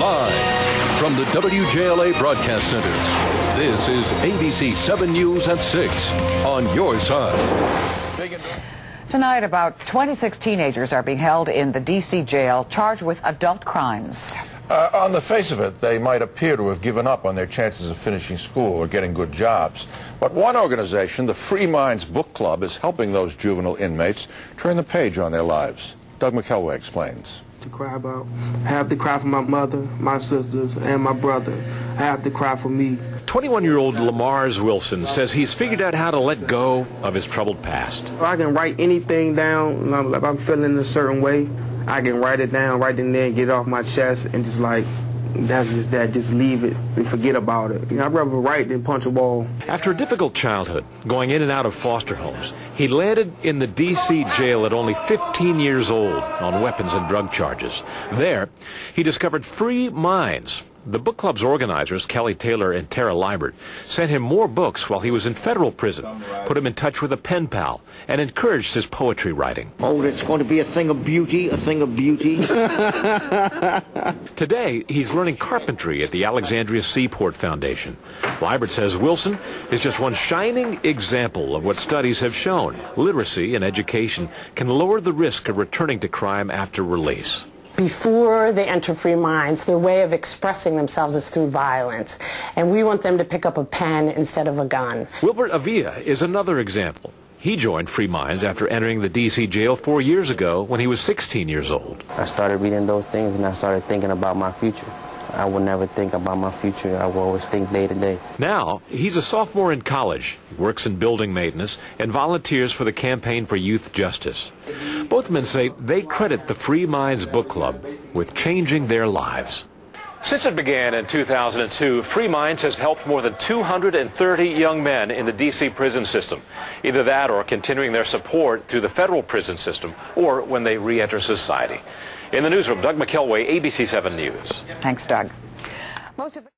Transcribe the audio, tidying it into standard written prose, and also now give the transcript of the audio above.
Live from the WJLA Broadcast Center, this is ABC 7 News at 6 on your side. Tonight, about 26 teenagers are being held in the D.C. jail charged with adult crimes. On the face of it, they might appear to have given up on their chances of finishing school or getting good jobs. But one organization, the Free Minds Book Club, is helping those juvenile inmates turn the page on their lives. Doug McKelway explains. To cry about. I have to cry for my mother, my sisters, and my brother. I have to cry for me. 21-year-old Lamars Wilson says he's figured out how to let go of his troubled past. I can write anything down. If I'm feeling a certain way, I can write it down right in there and get it off my chest and just like, that's just that, just leave it and forget about it. You know, I'd rather write than punch a wall. After a difficult childhood, going in and out of foster homes, he landed in the D.C. jail at only 15 years old on weapons and drug charges. There, he discovered Free Minds. The book club's organizers, Kelly Taylor and Tara Liebert, sent him more books while he was in federal prison, put him in touch with a pen pal, and encouraged his poetry writing. Oh, it's going to be a thing of beauty, a thing of beauty. Today, he's learning carpentry at the Alexandria Seaport Foundation. Liebert says Wilson is just one shining example of what studies have shown. Literacy and education can lower the risk of returning to crime after release. Before they enter Free Minds, their way of expressing themselves is through violence, and we want them to pick up a pen instead of a gun. Wilbert Avila is another example. He joined Free Minds after entering the D.C. jail 4 years ago when he was 16 years old. I started reading those things and I started thinking about my future. I would never think about my future. I would always think day to day. Now, he's a sophomore in college. He works in building maintenance and volunteers for the Campaign for Youth Justice. Both men say they credit the Free Minds Book Club with changing their lives. Since it began in 2002, Free Minds has helped more than 230 young men in the D.C. prison system. Either that or continuing their support through the federal prison system or when they re-enter society. In the newsroom, Doug McKelway, ABC 7 News. Thanks, Doug. Most of